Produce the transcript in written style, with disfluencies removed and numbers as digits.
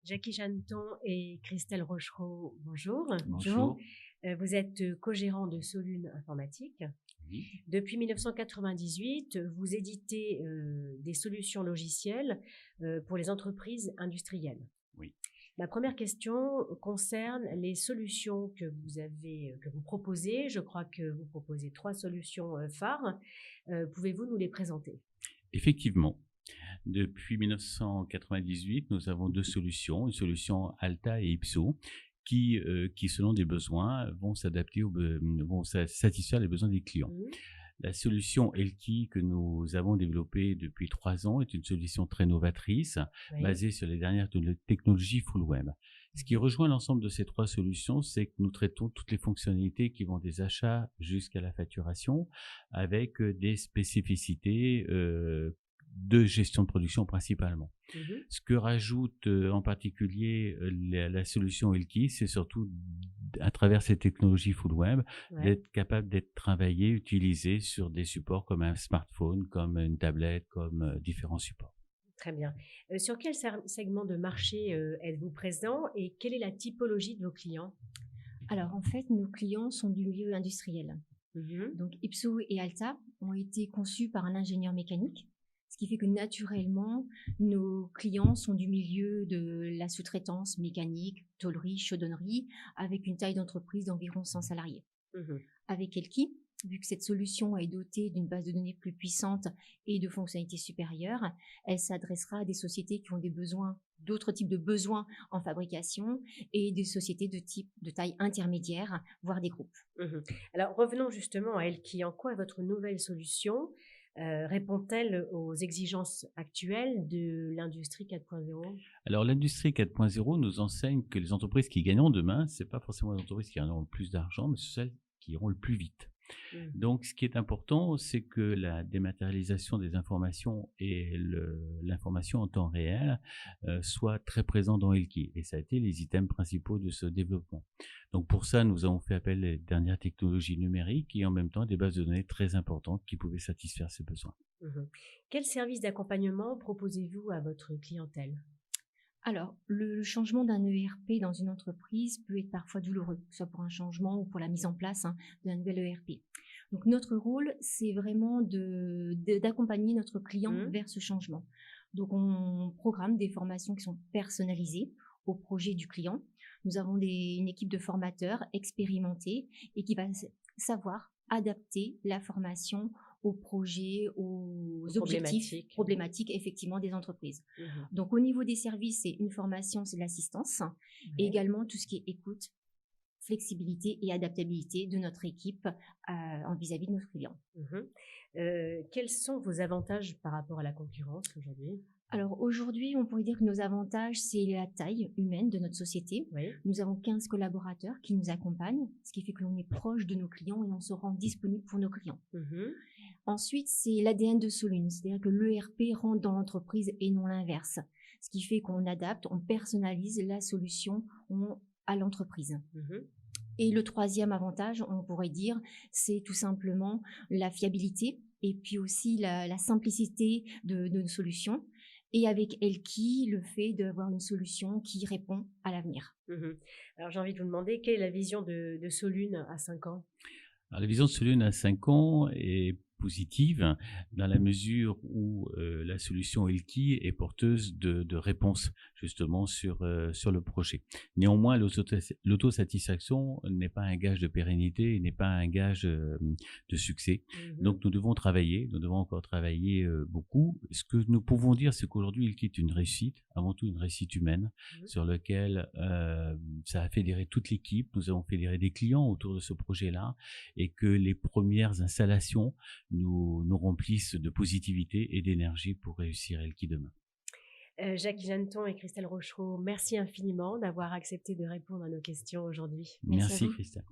Jackie Jeanneton et Christelle Rochereau, bonjour. Bonjour. Vous êtes co-gérant de Solune Informatique. Oui. Depuis 1998, vous éditez des solutions logicielles pour les entreprises industrielles. Oui. Ma première question concerne les solutions que vous proposez. Je crois que vous proposez 3 solutions phares. Pouvez-vous nous les présenter? Effectivement, depuis 1998, nous avons 2 solutions, une solution Alta et Ipso, qui selon des besoins, vont satisfaire les besoins des clients. La solution Elki que nous avons développée depuis 3 ans est une solution très novatrice, basée sur les dernières technologies full web. Ce qui rejoint l'ensemble de ces 3 solutions, c'est que nous traitons toutes les fonctionnalités qui vont des achats jusqu'à la facturation, avec des spécificités de gestion de production principalement. Ce que rajoute en particulier la solution Elki, c'est surtout à travers ces technologies full web, d'être capable d'être travaillé, utilisé sur des supports comme un smartphone, comme une tablette, comme différents supports. Très bien. Sur quel segment de marché êtes-vous présent et quelle est la typologie de vos clients? Alors en fait, nos clients sont du milieu industriel. Donc Ipso et Alta ont été conçus par un ingénieur mécanique, ce qui fait que naturellement, nos clients sont du milieu de la sous-traitance mécanique, tôlerie, chaudronnerie, avec une taille d'entreprise d'environ 100 salariés. Avec Elki, vu que cette solution est dotée d'une base de données plus puissante et de fonctionnalités supérieures, elle s'adressera à des sociétés qui ont d'autres types de besoins en fabrication et des sociétés de taille intermédiaire, voire des groupes. Alors revenons justement à Elki. En quoi votre nouvelle solution répond-elle aux exigences actuelles de l'industrie 4.0? Alors l'industrie 4.0 nous enseigne que les entreprises qui gagneront demain, c'est pas forcément les entreprises qui gagneront le plus d'argent, mais celles qui iront le plus vite. Donc, ce qui est important, c'est que la dématérialisation des informations et l'information en temps réel soit très présent dans Elki. Et ça a été les items principaux de ce développement. Donc, pour ça, nous avons fait appel aux dernières technologies numériques et en même temps des bases de données très importantes qui pouvaient satisfaire ces besoins. Quel service d'accompagnement proposez-vous à votre clientèle? Alors, le changement d'un ERP dans une entreprise peut être parfois douloureux, que ce soit pour un changement ou pour la mise en place d'un nouvel ERP. Donc, notre rôle, c'est vraiment d'accompagner notre client vers ce changement. Donc, on programme des formations qui sont personnalisées au projet du client. Nous avons une équipe de formateurs expérimentés et qui va savoir adapter la formation aux projets, aux objectifs problématiques effectivement des entreprises. Donc au niveau des services, c'est une formation, c'est de l'assistance, et également tout ce qui est écoute, flexibilité et adaptabilité de notre équipe vis-à-vis de nos clients. Quels sont vos avantages par rapport à la concurrence aujourd'hui? Alors aujourd'hui, on pourrait dire que nos avantages, c'est la taille humaine de notre société. Nous avons 15 collaborateurs qui nous accompagnent, ce qui fait que l'on est proche de nos clients et on se rend disponible pour nos clients. Ensuite, c'est l'ADN de Solune, c'est-à-dire que l'ERP rentre dans l'entreprise et non l'inverse. Ce qui fait qu'on adapte, on personnalise la solution à l'entreprise. Et le troisième avantage, on pourrait dire, c'est tout simplement la fiabilité et puis aussi la simplicité de nos solutions. Et avec Elki, le fait d'avoir une solution qui répond à l'avenir. Alors j'ai envie de vous demander, quelle est la vision de Solune à 5 ans? Alors, la vision de Solune à 5 ans est positive dans la mesure où la solution Elki est porteuse de réponses justement sur le projet. Néanmoins, l'autosatisfaction n'est pas un gage de pérennité, n'est pas un gage de succès. Donc nous devons encore travailler beaucoup. Ce que nous pouvons dire, c'est qu'aujourd'hui Elki est une réussite, avant tout une réussite humaine, sur laquelle ça a fédéré toute l'équipe. Nous avons fédéré des clients autour de ce projet-là et que les premières installations nous remplissent de positivité et d'énergie pour réussir Elki demain. Jackie Jeanneton et Christelle Rochereau, merci infiniment d'avoir accepté de répondre à nos questions aujourd'hui. Merci Christelle.